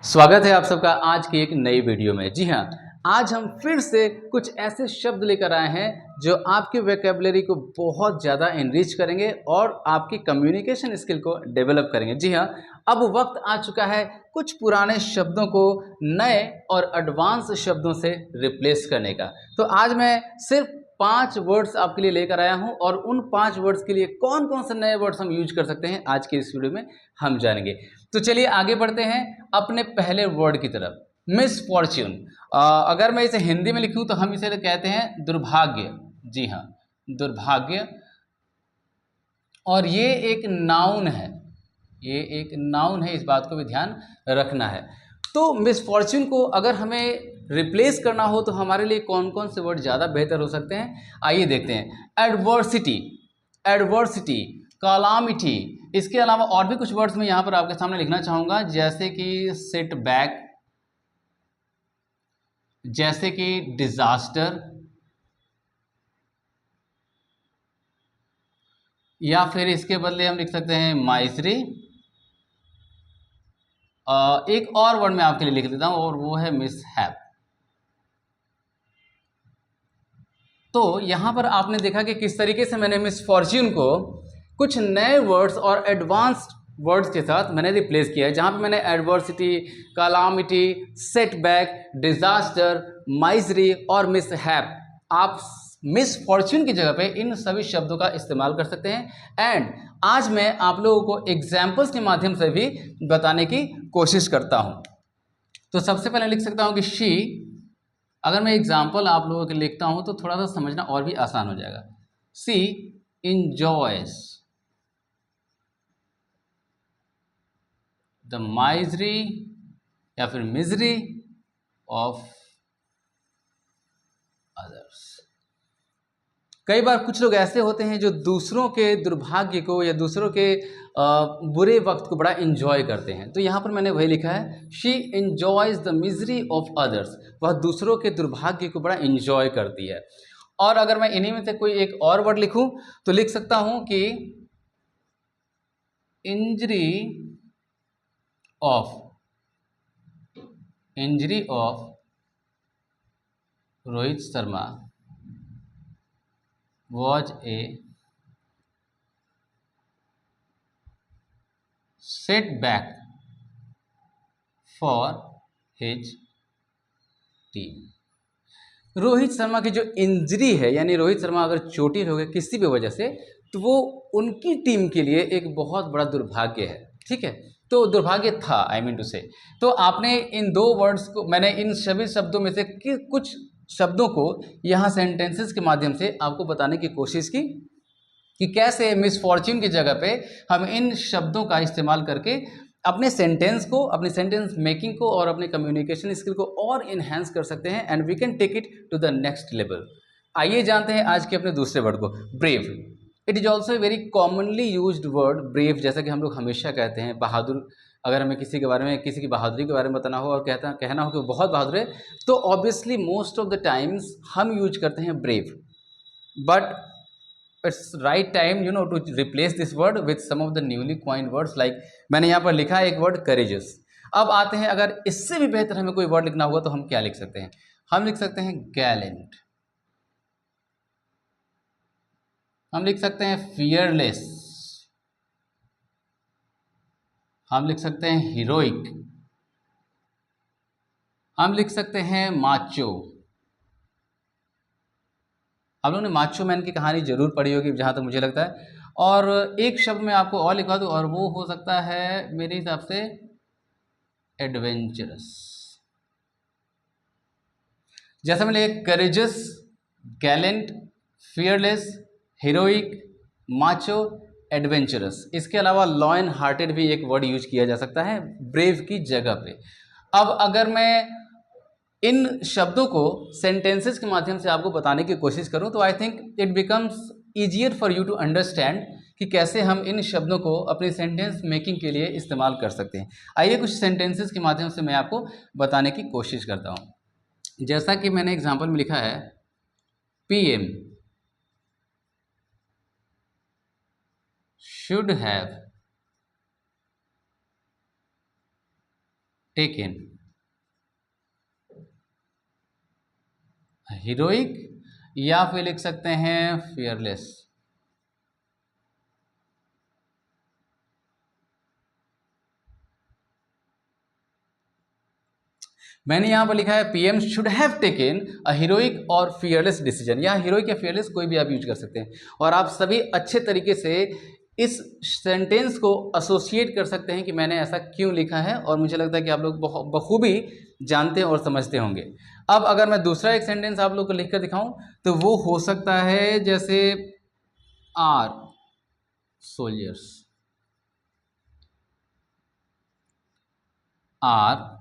स्वागत है आप सबका आज की एक नई वीडियो में। जी हाँ, आज हम फिर से कुछ ऐसे शब्द लेकर आए हैं जो आपकी वोकैबुलरी को बहुत ज़्यादा एनरिच करेंगे और आपकी कम्युनिकेशन स्किल को डेवलप करेंगे। जी हाँ, अब वक्त आ चुका है कुछ पुराने शब्दों को नए और एडवांस शब्दों से रिप्लेस करने का। तो आज मैं सिर्फ 5 वर्ड्स आपके लिए लेकर आया हूं और उन 5 वर्ड्स के लिए कौन कौन से नए वर्ड्स हम यूज कर सकते हैं आज के इस वीडियो में हम जानेंगे। तो चलिए आगे बढ़ते हैं अपने पहले वर्ड की तरफ। मिस फॉर्च्यून, अगर मैं इसे हिंदी में लिखूं तो हम इसे कहते हैं दुर्भाग्य। जी हाँ, दुर्भाग्य। और ये एक नाउन है, ये एक नाउन है, इस बात को भी ध्यान रखना है। तो मिस फॉर्च्यून को अगर हमें रिप्लेस करना हो तो हमारे लिए कौन कौन से वर्ड ज़्यादा बेहतर हो सकते हैं, आइए देखते हैं। Adversity, adversity, calamity. इसके अलावा और भी कुछ वर्ड्स मैं यहाँ पर आपके सामने लिखना चाहूँगा, जैसे कि सेट बैक, जैसे कि डिजास्टर, या फिर इसके बदले हम लिख सकते हैं माइजरी। एक और वर्ड मैं आपके लिए लिख देता हूं और वो है मिसहैप। तो यहां पर आपने देखा कि किस तरीके से मैंने मिसफॉर्च्यून को कुछ नए वर्ड्स और एडवांस्ड वर्ड्स के साथ मैंने रिप्लेस किया है, जहां पे मैंने एडवर्सिटी, कालामिटी, सेटबैक, डिजास्टर, माइजरी और मिसहैप, आप मिस फॉर्च्यून की जगह पे इन सभी शब्दों का इस्तेमाल कर सकते हैं। एंड आज मैं आप लोगों को एग्जाम्पल्स के माध्यम से भी बताने की कोशिश करता हूं। तो सबसे पहले लिख सकता हूं कि शी। अगर मैं एग्जाम्पल आप लोगों के लिखता हूं तो थोड़ा सा समझना और भी आसान हो जाएगा। सी इंजॉयज द माइजरी या फिर मिजरी ऑफ अदर्स। कई बार कुछ लोग ऐसे होते हैं जो दूसरों के दुर्भाग्य को या दूसरों के बुरे वक्त को बड़ा इंजॉय करते हैं। तो यहाँ पर मैंने वही लिखा है, she enjoys the misery of others. वह दूसरों के दुर्भाग्य को बड़ा इंजॉय करती है। और अगर मैं इन्हीं में से कोई एक और वर्ड लिखूं तो लिख सकता हूं कि injury of, injury of Rohit Sharma was a setback for his team. Rohit Sharma की जो इंजरी है, यानी रोहित शर्मा अगर चोटिल हो गए किसी भी वजह से, तो वो उनकी टीम के लिए एक बहुत बड़ा दुर्भाग्य है। ठीक है, तो दुर्भाग्य था, आई मीन टू से। तो आपने इन दो वर्ड्स को, मैंने इन सभी शब्दों में से कुछ शब्दों को यहाँ सेंटेंसेस के माध्यम से आपको बताने की कोशिश की कि कैसे मिस फॉर्च्यून की जगह पे हम इन शब्दों का इस्तेमाल करके अपने सेंटेंस को, अपने सेंटेंस मेकिंग को और अपने कम्युनिकेशन स्किल को और इन्हेंस कर सकते हैं and we can take it to the next level. आइए जानते हैं आज के अपने दूसरे वर्ड को, brave. It is also a very commonly used word, brave. जैसा कि हम लोग हमेशा कहते हैं बहादुर। अगर हमें किसी के बारे में, किसी की बहादुरी के बारे में बताना हो और कहना हो कि वो बहुत बहादुर है, तो obviously most of the times हम यूज करते हैं brave. But it's right time to replace this word with some of the newly coined words, like मैंने यहाँ पर लिखा है एक वर्ड courageous। अब आते हैं, अगर इससे भी बेहतर हमें कोई वर्ड लिखना होगा तो हम क्या लिख सकते हैं? हम लिख सकते हैं gallant, हम लिख सकते हैं fearless, हम लिख सकते हैं heroic, हम लिख सकते हैं macho। आप लोगों ने माचो मैन की कहानी जरूर पढ़ी होगी जहाँ तक मुझे लगता है। और एक शब्द मैं आपको और लिखवा दूँ और वो हो सकता है मेरे हिसाब से एडवेंचरस। जैसा मैंने courageous, Gallant, fearless, heroic, macho, adventurous. इसके अलावा लॉयन हार्टेड भी एक वर्ड यूज किया जा सकता है ब्रेव की जगह पे। अब अगर मैं इन शब्दों को सेंटेंसेस के माध्यम से आपको बताने की कोशिश करूं तो I think it becomes easier for you to understand कि कैसे हम इन शब्दों को अपने सेंटेंस मेकिंग के लिए इस्तेमाल कर सकते हैं। आइए कुछ सेंटेंसेस के माध्यम से मैं आपको बताने की कोशिश करता हूं। जैसा कि मैंने एग्जाम्पल में लिखा है, PM should have taken, heroic, या फिर लिख सकते हैं फियरलेस। मैंने यहां पर लिखा है PM should have taken a heroic और फियरलेस डिसीजन। या हीरोइक या फियरलेस कोई भी आप यूज कर सकते हैं, और आप सभी अच्छे तरीके से इस सेंटेंस को एसोसिएट कर सकते हैं कि मैंने ऐसा क्यों लिखा है, और मुझे लगता है कि आप लोग बखूबी जानते और समझते होंगे। अब अगर मैं दूसरा एक सेंटेंस आप लोग को लिखकर दिखाऊं तो वो हो सकता है जैसे our soldiers, are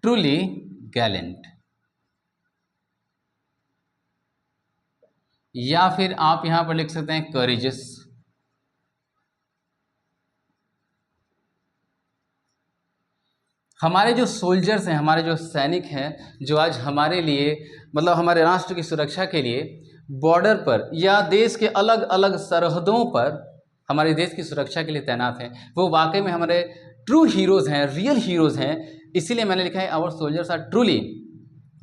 truly gallant. या फिर आप यहां पर लिख सकते हैं करेजियस। हमारे जो सोल्जर्स हैं, हमारे जो सैनिक हैं, जो आज हमारे लिए मतलब हमारे राष्ट्र की सुरक्षा के लिए बॉर्डर पर या देश के अलग अलग सरहदों पर हमारे देश की सुरक्षा के लिए तैनात हैं, वो वाकई में हमारे ट्रू हीरोज़ हैं, रियल हीरोज़ हैं। इसीलिए मैंने लिखा है our soldiers are truly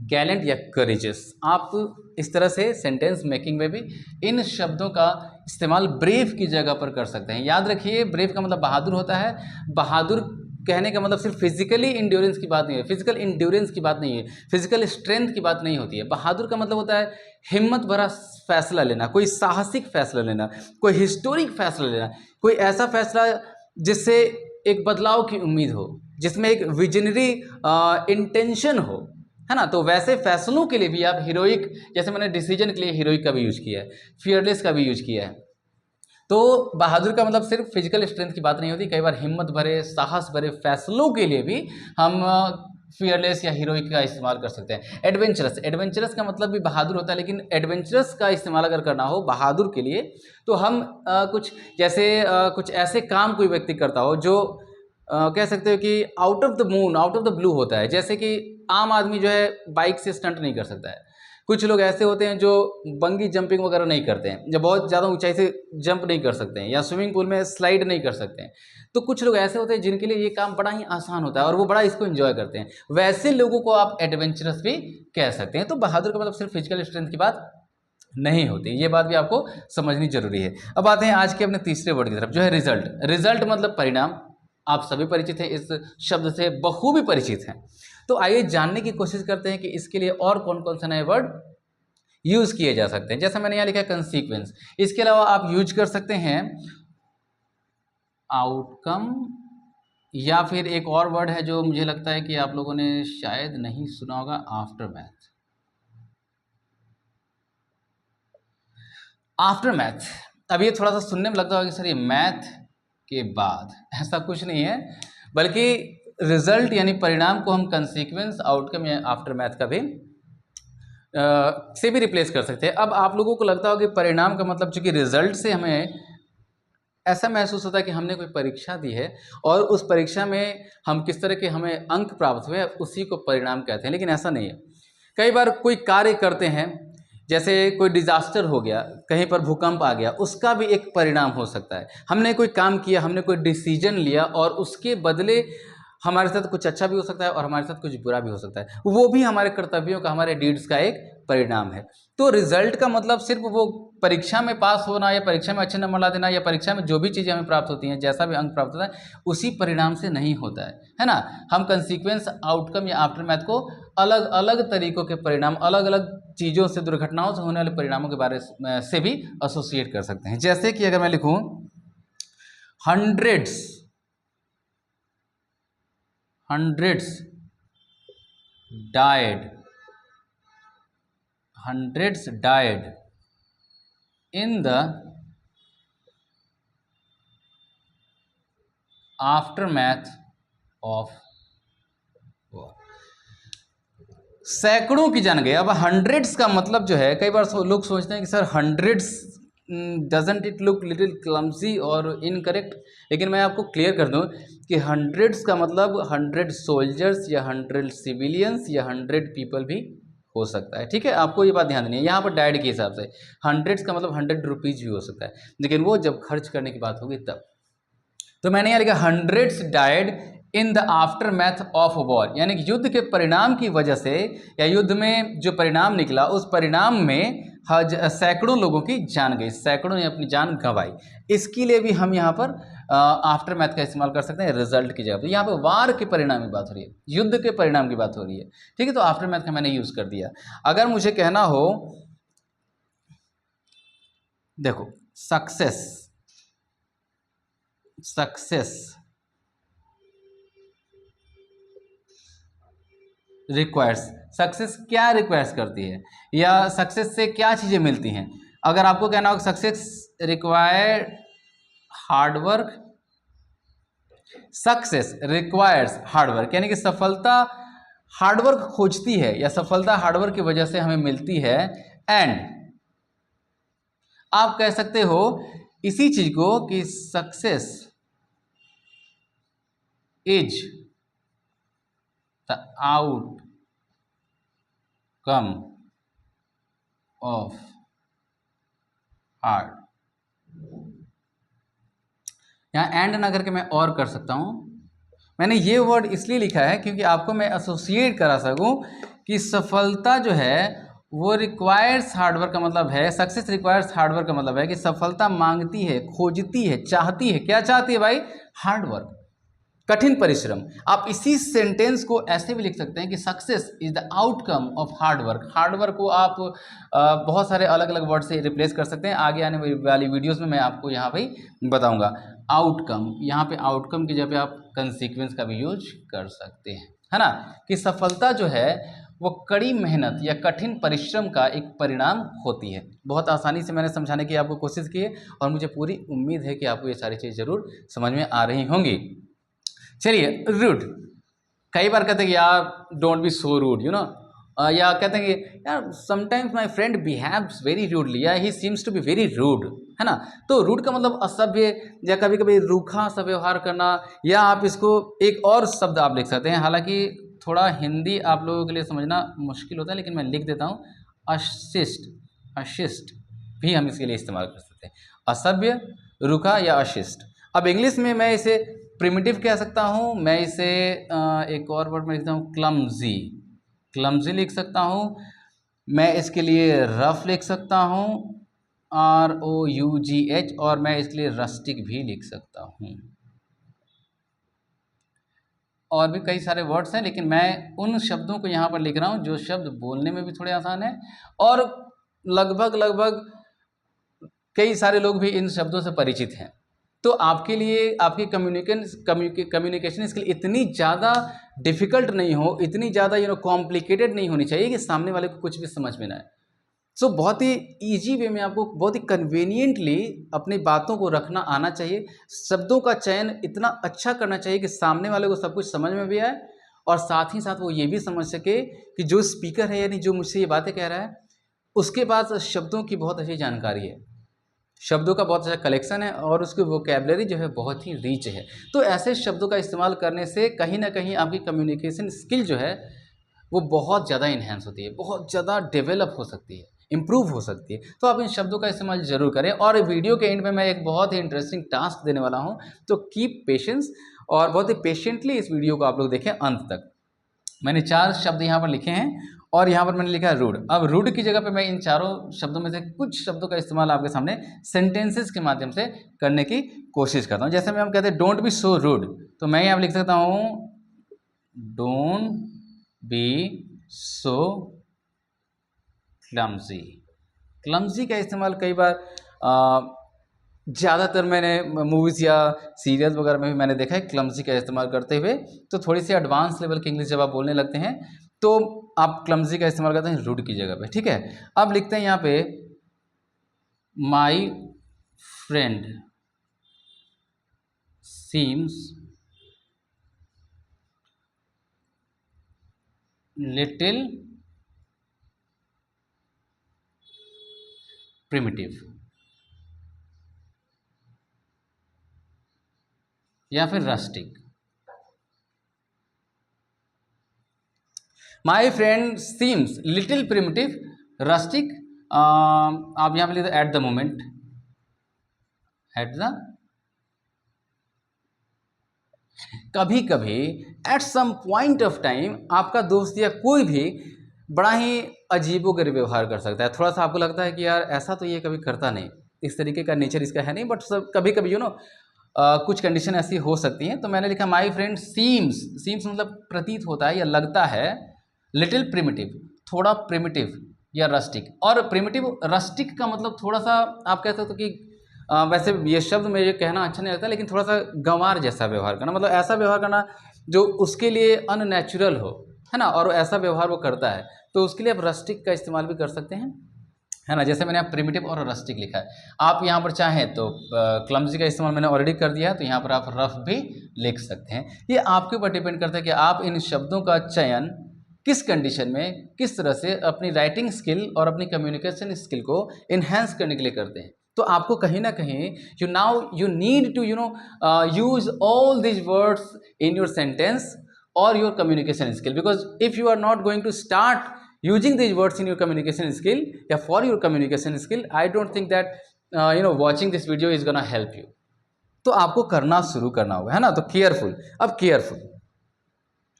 gallant या करेजियस। आप इस तरह से सेंटेंस मेकिंग में भी इन शब्दों का इस्तेमाल ब्रेव की जगह पर कर सकते हैं। याद रखिए, ब्रेव का मतलब बहादुर होता है। बहादुर कहने का मतलब सिर्फ फिजिकली इंड्योरेंस की बात नहीं है, फिजिकल इंड्योरेंस की बात नहीं है, फिजिकल स्ट्रेंथ की बात नहीं होती है। बहादुर का मतलब होता है हिम्मत भरा फैसला लेना, कोई साहसिक फैसला लेना, कोई हिस्टोरिक फैसला लेना, कोई ऐसा फैसला जिससे एक बदलाव की उम्मीद हो, जिसमें एक विजनरी इंटेंशन हो, है ना। तो वैसे फैसलों के लिए भी आप हीरोइक, जैसे मैंने डिसीजन के लिए हीरोइक का भी यूज किया है, फियरलेस का भी यूज किया है। तो बहादुर का मतलब सिर्फ फिजिकल स्ट्रेंथ की बात नहीं होती, कई बार हिम्मत भरे साहस भरे फैसलों के लिए भी हम फियरलेस या हीरोइक का इस्तेमाल कर सकते हैं। एडवेंचरस, एडवेंचरस का मतलब भी बहादुर होता है, लेकिन एडवेंचरस का इस्तेमाल अगर करना हो बहादुर के लिए तो हम कुछ जैसे कुछ ऐसे काम कोई व्यक्ति करता हो जो कह सकते हो कि out of the moon, out of the blue होता है। जैसे कि आम आदमी जो है बाइक से स्टंट नहीं कर सकता है, कुछ लोग ऐसे होते हैं जो बंगी जंपिंग वगैरह नहीं करते हैं, जो बहुत ज़्यादा ऊंचाई से जंप नहीं कर सकते हैं, या स्विमिंग पूल में स्लाइड नहीं कर सकते हैं। तो कुछ लोग ऐसे होते हैं जिनके लिए ये काम बड़ा ही आसान होता है और वो बड़ा इसको एंजॉय करते हैं। वैसे लोगों को आप एडवेंचरस भी कह सकते हैं। तो बहादुर का मतलब सिर्फ फिजिकल स्ट्रेंथ की बात नहीं होती, ये बात भी आपको समझनी जरूरी है। अब आते हैं आज के अपने तीसरे वर्ड की तरफ, जो है रिजल्ट। रिजल्ट मतलब परिणाम। आप सभी परिचित हैं, इस शब्द से बखूबी परिचित हैं। तो आइए जानने की कोशिश करते हैं कि इसके लिए और कौन कौन से नए वर्ड यूज किए जा सकते हैं। जैसा मैंने यहाँ लिखा है कंसीक्वेंस, इसके अलावा आप यूज कर सकते हैं आउटकम, या फिर एक और वर्ड है जो मुझे लगता है कि आप लोगों ने शायद नहीं सुना होगा, आफ्टर मैथ। आफ्टर मैथ, अब ये थोड़ा सा सुनने में लगता होगा कि सर ये मैथ के बाद, ऐसा कुछ नहीं है, बल्कि रिजल्ट यानी परिणाम को हम कंसीक्वेंस, आउटकम या आफ्टर मैथ का भी से भी रिप्लेस कर सकते हैं। अब आप लोगों को लगता होगा कि परिणाम का मतलब, चूंकि रिजल्ट से हमें ऐसा महसूस होता है कि हमने कोई परीक्षा दी है और उस परीक्षा में हम किस तरह के हमें अंक प्राप्त हुए उसी को परिणाम कहते हैं, लेकिन ऐसा नहीं है। कई बार कोई कार्य करते हैं, जैसे कोई डिजास्टर हो गया, कहीं पर भूकंप आ गया, उसका भी एक परिणाम हो सकता है। हमने कोई काम किया, हमने कोई डिसीजन लिया और उसके बदले हमारे साथ कुछ अच्छा भी हो सकता है और हमारे साथ कुछ बुरा भी हो सकता है, वो भी हमारे कर्तव्यों का, हमारे डीड्स का एक परिणाम है। तो रिजल्ट का मतलब सिर्फ वो परीक्षा में पास होना या परीक्षा में अच्छे नंबर ला देना या परीक्षा में जो भी चीज़ें हमें प्राप्त होती हैं, जैसा भी अंक प्राप्त होता है, उसी परिणाम से नहीं होता है ना। हम कंसीक्वेंस, आउटकम या आफ्टर मैथ को अलग अलग तरीकों के परिणाम, अलग अलग चीज़ों से, दुर्घटनाओं से होने वाले परिणामों के बारे से भी एसोसिएट कर सकते हैं। जैसे कि अगर मैं लिखूं hundreds died in the aftermath of war। सैकड़ों की जान गए। अब हंड्रेड्स का मतलब जो है, कई बार लोग सोचते हैं कि sir hundreds doesn't it look little clumsy और इनकरेक्ट, लेकिन मैं आपको क्लियर कर दूं कि हंड्रेड्स का मतलब 100 सोल्जर्स या 100 सिविलियंस या 100 पीपल भी हो सकता है। ठीक है, आपको ये बात ध्यान देनी है। यहाँ पर डाइड के हिसाब से हंड्रेड्स का मतलब 100 रुपीज़ भी हो सकता है, लेकिन वो जब खर्च करने की बात होगी तब। तो मैंने यहाँ लिखा hundreds died in the after math of war, यानी कि युद्ध के परिणाम की वजह से या युद्ध में जो परिणाम निकला उस परिणाम में सैकड़ों लोगों की जान गई, सैकड़ों ने अपनी जान गंवाई। इसके लिए भी हम यहाँ पर आफ्टर मैथ का इस्तेमाल कर सकते हैं रिजल्ट की जगह पर। यहाँ पे वार के परिणाम की बात हो रही है, युद्ध के परिणाम की बात हो रही है, ठीक है। तो आफ्टर मैथ का मैंने यूज कर दिया। अगर मुझे कहना हो, देखो सक्सेस, सक्सेस रिक्वायर्स, सक्सेस क्या रिक्वायर्स करती है या सक्सेस से क्या चीज़ें मिलती हैं। अगर आपको कहना हो success require hard work, success requires hard work, यानी कि सफलता हार्डवर्क खोजती है या सफलता हार्डवर्क की वजह से हमें मिलती है। एंड आप कह सकते हो इसी चीज को कि success is the outcome of hard. यहां एंड ना करके मैं और कर सकता हूं। मैंने ये वर्ड इसलिए लिखा है क्योंकि आपको मैं एसोसिएट करा सकूं कि सफलता जो है वो रिक्वायर्स हार्डवर्क का मतलब है, सक्सेस रिक्वायर्स हार्डवर्क का मतलब है कि सफलता मांगती है, खोजती है, चाहती है। क्या चाहती है भाई? हार्डवर्क, कठिन परिश्रम। आप इसी सेंटेंस को ऐसे भी लिख सकते हैं कि success is the outcome of hard work. Hard work को आप बहुत सारे अलग अलग वर्ड से रिप्लेस कर सकते हैं। आगे आने वाली वीडियोस में मैं आपको यहाँ पे बताऊंगा। आउटकम, यहाँ पे आउटकम की जगह पे आप कंसीक्वेंस का भी यूज कर सकते हैं, है ना। कि सफलता जो है वो कड़ी मेहनत या कठिन परिश्रम का एक परिणाम होती है। बहुत आसानी से मैंने समझाने की आपको कोशिश की है और मुझे पूरी उम्मीद है कि आपको ये सारी चीज़ जरूर समझ में आ रही होंगी। चलिए, रूड, कई बार कहते हैं कि यार don't be so rude, you know, या कहते हैं कि यार sometimes my friend behaves very rudely या he seems to be very rude, है ना। तो रूड का मतलब असभ्य या कभी कभी रूखा सा व्यवहार करना, या आप इसको एक और शब्द आप लिख सकते हैं। हालांकि थोड़ा हिंदी आप लोगों के लिए समझना मुश्किल होता है, लेकिन मैं लिख देता हूँ, अशिष्ट। अशिष्ट भी हम इसके लिए इस्तेमाल कर सकते हैं, असभ्य, रूखा या अशिष्ट। अब इंग्लिश में मैं इसे प्रिमिटिव कह सकता हूँ, मैं इसे एक और वर्ड में लिखता हूँ क्लमजी, क्लमजी लिख सकता हूँ। मैं इसके लिए रफ लिख सकता हूँ, ROUGH, और मैं इसके लिए रस्टिक भी लिख सकता हूँ। और भी कई सारे वर्ड्स हैं, लेकिन मैं उन शब्दों को यहाँ पर लिख रहा हूँ जो शब्द बोलने में भी थोड़े आसान है और लगभग कई सारे लोग भी इन शब्दों से परिचित हैं। तो आपके लिए आपकी कम्युनिकेशन स्किल इतनी ज़्यादा डिफिकल्ट नहीं हो, इतनी ज़्यादा कॉम्प्लिकेटेड नहीं होनी चाहिए कि सामने वाले को कुछ भी समझ में ना आए। सो बहुत ही ईजी वे में आपको बहुत ही कन्वीनियंटली अपनी बातों को रखना आना चाहिए। शब्दों का चयन इतना अच्छा करना चाहिए कि सामने वाले को सब कुछ समझ में भी आए और साथ ही साथ वो ये भी समझ सके कि जो स्पीकर है, यानी जो मुझसे ये बातें कह रहा है, उसके पास शब्दों की बहुत अच्छी जानकारी है, शब्दों का बहुत अच्छा कलेक्शन है और उसकी वोकैबलरी जो है बहुत ही रीच है। तो ऐसे शब्दों का इस्तेमाल करने से कहीं ना कहीं आपकी कम्युनिकेशन स्किल जो है वो बहुत ज़्यादा इन्हेंस होती है, बहुत ज़्यादा डेवलप हो सकती है, इम्प्रूव हो सकती है। तो आप इन शब्दों का इस्तेमाल जरूर करें। और वीडियो के एंड में मैं एक बहुत ही इंटरेस्टिंग टास्क देने वाला हूँ, तो कीप पेशेंस और बहुत ही पेशेंटली इस वीडियो को आप लोग देखें अंत तक। मैंने 4 शब्द यहाँ पर लिखे हैं और यहाँ पर मैंने लिखा है रूड। अब रूड की जगह पे मैं इन चारों शब्दों में से कुछ शब्दों का इस्तेमाल आपके सामने सेंटेंसेस के माध्यम से करने की कोशिश करता हूँ। जैसे मैं हम कहते हैं डोंट बी सो रूड, तो मैं यहाँ लिख सकता हूँ don't be so clumsy. Clumsy का इस्तेमाल कई बार ज़्यादातर मैंने मूवीज़ या सीरियल्स वगैरह में भी मैंने देखा है क्लमजी का इस्तेमाल करते हुए। तो थोड़ी सी एडवांस लेवल की इंग्लिश जब आप बोलने लगते हैं तो आप क्लमजी का इस्तेमाल करते हैं रूड की जगह पे, ठीक है। अब लिखते हैं यहाँ पे my friend seems little primitive, या फिर rustic. My friend seems little primitive, rustic. आप यहाँ पे लिखते at the moment, at the कभी कभी at some point of time आपका दोस्त या कोई भी बड़ा ही अजीबोगरीब व्यवहार कर सकता है। थोड़ा सा आपको लगता है कि यार ऐसा तो ये कभी करता नहीं, इस तरीके का नेचर इसका है नहीं, बट सब कभी कभी कुछ कंडीशन ऐसी हो सकती हैं। तो मैंने लिखा माई फ्रेंड सीम्स, सीम्स मतलब प्रतीत होता है या लगता है, लिटिल प्रिमिटिव, थोड़ा प्रिमिटिव या रस्टिक। और प्रिमिटिव रस्टिक का मतलब थोड़ा सा आप कह सकते हो कि वैसे ये शब्द मुझे कहना अच्छा नहीं लगता, लेकिन थोड़ा सा गंवार जैसा व्यवहार करना, मतलब ऐसा व्यवहार करना जो उसके लिए अननेचुरल हो, है ना, और ऐसा व्यवहार वो करता है, तो उसके लिए आप रस्टिक का इस्तेमाल भी कर सकते हैं, है ना। जैसे मैंने यहाँ प्रिमिटिव और रस्टिक लिखा है। आप यहाँ पर चाहें तो क्लमजी का इस्तेमाल मैंने ऑलरेडी कर दिया है, तो यहाँ पर आप रफ भी लिख सकते हैं। ये आपके ऊपर डिपेंड करता है कि आप इन शब्दों का चयन किस कंडीशन में, किस तरह से अपनी राइटिंग स्किल और अपनी कम्युनिकेशन स्किल को इन्हेंस करने के लिए करते हैं। तो आपको कहीं ना कहीं you need to use all these words in your sentence और your communication skill, because if you are not going to start using these words in your communication skill या for your communication skill, I don't think that watching this video is gonna help you। तो आपको करना शुरू करना होगा, है ना। तो केयरफुल, अब केयरफुल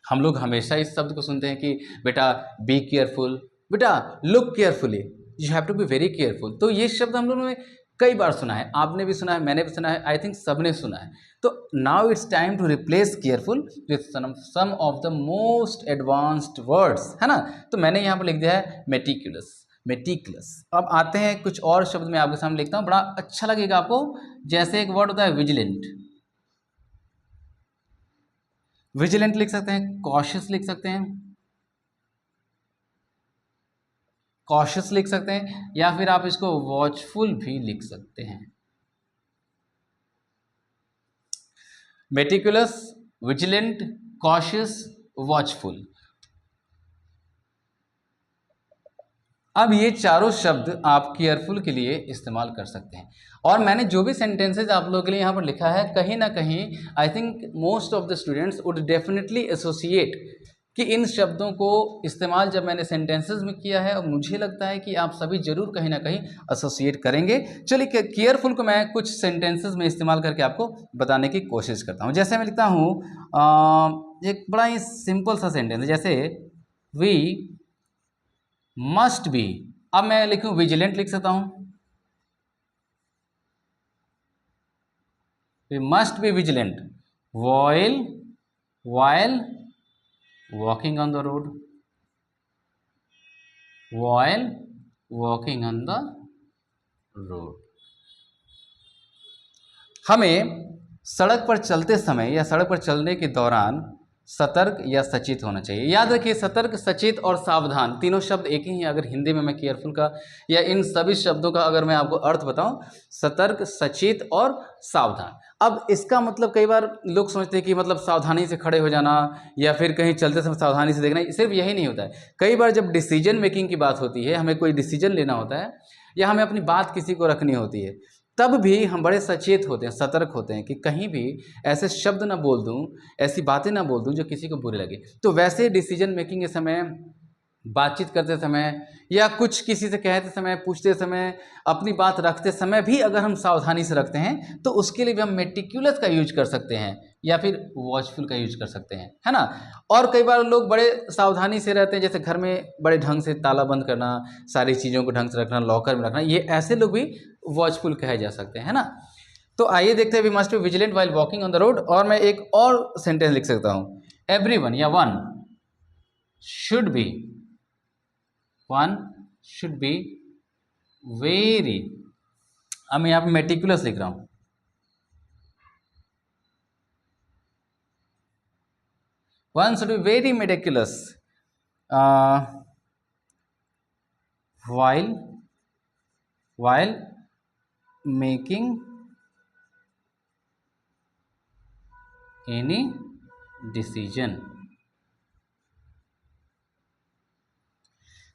हम लोग हमेशा इस शब्द को सुनते हैं कि बेटा बी केयरफुल, बेटा look carefully, you have to be very careful. तो ये शब्द हम लोगों ने कई बार सुना है, आपने भी सुना है, मैंने भी सुना है, आई थिंक सबने सुना है। तो now it's time to replace careful with some of the most advanced words, है ना। तो मैंने यहाँ पर लिख दिया है मेटिकुलस, मेटिकुलस। अब आते हैं कुछ और शब्द मैं आपके सामने लिखता हूँ, बड़ा अच्छा लगेगा आपको। जैसे एक वर्ड होता है विजिलेंट, विजिलेंट लिख सकते हैं, कॉशियस लिख सकते हैं, कॉशियस लिख सकते हैं, या फिर आप इसको वॉचफुल भी लिख सकते हैं। Meticulous, vigilant, cautious, watchful. अब ये चारों शब्द आप केयरफुल के लिए इस्तेमाल कर सकते हैं। और मैंने जो भी सेंटेंसेज आप लोगों के लिए यहाँ पर लिखा है, कहीं ना कहीं I think most of the students would definitely associate कि इन शब्दों को इस्तेमाल जब मैंने सेंटेंसेस में किया है, और मुझे लगता है कि आप सभी जरूर कहीं ना कहीं एसोसिएट करेंगे। चलिए केयरफुल को मैं कुछ सेंटेंसेस में इस्तेमाल करके आपको बताने की कोशिश करता हूँ। जैसे मैं लिखता हूँ एक बड़ा ही सिंपल सा सेंटेंस है, जैसे वी मस्ट बी। अब मैं लिखूं विजिलेंट लिख सकता हूं, we must be vigilant while walking on the road, while walking on the road। हमें सड़क पर चलते समय या सड़क पर चलने के दौरान सतर्क या सचेत होना चाहिए। याद रखिए, सतर्क, सचेत और सावधान तीनों शब्द एक ही हैं। अगर हिंदी में मैं केयरफुल का या इन सभी शब्दों का अगर मैं आपको अर्थ बताऊं, सतर्क, सचेत और सावधान। अब इसका मतलब कई बार लोग सोचते हैं कि मतलब सावधानी से खड़े हो जाना या फिर कहीं चलते समय सावधानी से देखना, सिर्फ यही नहीं होता है। कई बार जब डिसीजन मेकिंग की बात होती है, हमें कोई डिसीजन लेना होता है या हमें अपनी बात किसी को रखनी होती है, तब भी हम बड़े सचेत होते हैं, सतर्क होते हैं कि कहीं भी ऐसे शब्द ना बोल दूं, ऐसी बातें ना बोल दूं जो किसी को बुरे लगे। तो वैसे डिसीजन मेकिंग के समय, बातचीत करते समय या कुछ किसी से कहते समय, पूछते समय, अपनी बात रखते समय भी अगर हम सावधानी से रखते हैं, तो उसके लिए भी हम मेटिकुलस का यूज कर सकते हैं या फिर वॉचफुल का यूज कर सकते हैं, है ना। और कई बार लोग बड़े सावधानी से रहते हैं, जैसे घर में बड़े ढंग से ताला बंद करना, सारी चीज़ों को ढंग से रखना, लॉकर में रखना, ये ऐसे लोग भी वॉचफुल कहे जा सकते हैं, है ना। तो आइए देखते हैं, we must be vigilant while walking on the road. और मैं एक और सेंटेंस लिख सकता हूँ, एवरीवन या one should be, one should be very, अब मैं यहाँ पे मेटिकुलस लिख रहा हूँ, one should be very meticulous while making any decision।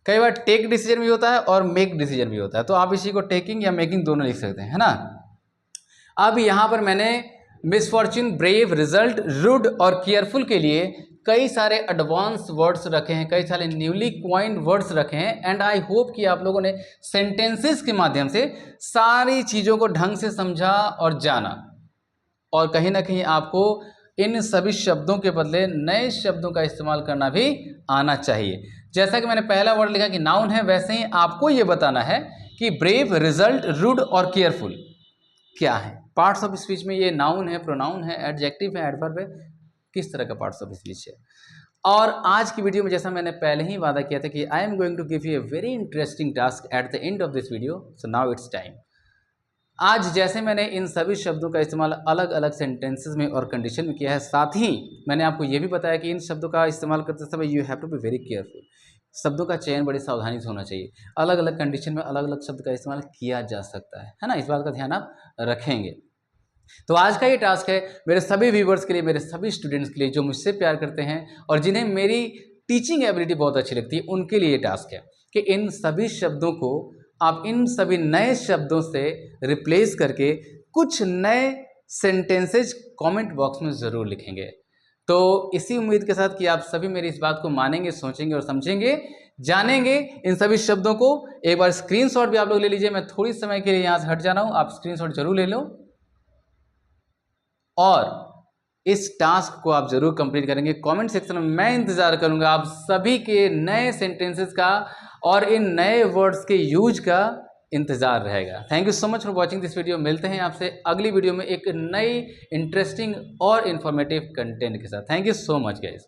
कई बार टेक डिसीजन भी होता है और मेक डिसीजन भी होता है, तो आप इसी को टेकिंग या मेकिंग दोनों लिख सकते हैं, है ना। अब यहाँ पर मैंने मिसफॉर्च्यून, ब्रेव, रिजल्ट, रूड और केयरफुल के लिए कई सारे एडवांस वर्ड्स रखे हैं, कई सारे न्यूली क्वाइंड वर्ड्स रखे हैं। एंड आई होप कि आप लोगों ने सेंटेंसेस के माध्यम से सारी चीज़ों को ढंग से समझा और जाना, और कहीं ना कहीं आपको इन सभी शब्दों के बदले नए शब्दों का इस्तेमाल करना भी आना चाहिए। जैसा कि मैंने पहला वर्ड लिखा कि नाउन है, वैसे ही आपको ये बताना है कि ब्रेव, रिजल्ट, रूड और केयरफुल क्या है। पार्ट्स ऑफ स्पीच में ये नाउन है, प्रोनाउन है, एडजेक्टिव है, एडवर्ब है, किस तरह का पार्ट्स ऑफ स्पीच है। और आज की वीडियो में जैसा मैंने पहले ही वादा किया था कि I am going to give you a very interesting task at the end of this video, so now it's time. आज जैसे मैंने इन सभी शब्दों का इस्तेमाल अलग अलग सेंटेंसेस में और कंडीशन में किया है, साथ ही मैंने आपको ये भी बताया कि इन शब्दों का इस्तेमाल करते समय you have to be very careful. शब्दों का चयन बड़ी सावधानी से होना चाहिए। अलग अलग कंडीशन में अलग अलग शब्द का इस्तेमाल किया जा सकता है ना, इस बात का ध्यान आप रखेंगे। तो आज का ये टास्क है मेरे सभी व्यूवर्स के लिए, मेरे सभी स्टूडेंट्स के लिए जो मुझसे प्यार करते हैं और जिन्हें मेरी टीचिंग एबिलिटी बहुत अच्छी लगती है, उनके लिए ये टास्क है कि इन सभी शब्दों को आप इन सभी नए शब्दों से रिप्लेस करके कुछ नए सेंटेंसेज कमेंट बॉक्स में ज़रूर लिखेंगे। तो इसी उम्मीद के साथ कि आप सभी मेरी इस बात को मानेंगे, सोचेंगे और समझेंगे, जानेंगे इन सभी शब्दों को। एक बार स्क्रीनशॉट भी आप लोग ले लीजिए। मैं थोड़ी समय के लिए यहाँ से हट जा रहा हूँ, आप स्क्रीनशॉट जरूर ले लो और इस टास्क को आप जरूर कंप्लीट करेंगे। कमेंट सेक्शन में मैं इंतजार करूंगा आप सभी के नए सेंटेंसेस का और इन नए वर्ड्स के यूज का इंतजार रहेगा। Thank you so much for watching this video. मिलते हैं आपसे अगली वीडियो में एक नई इंटरेस्टिंग और इंफॉर्मेटिव कंटेंट के साथ। Thank you so much guys.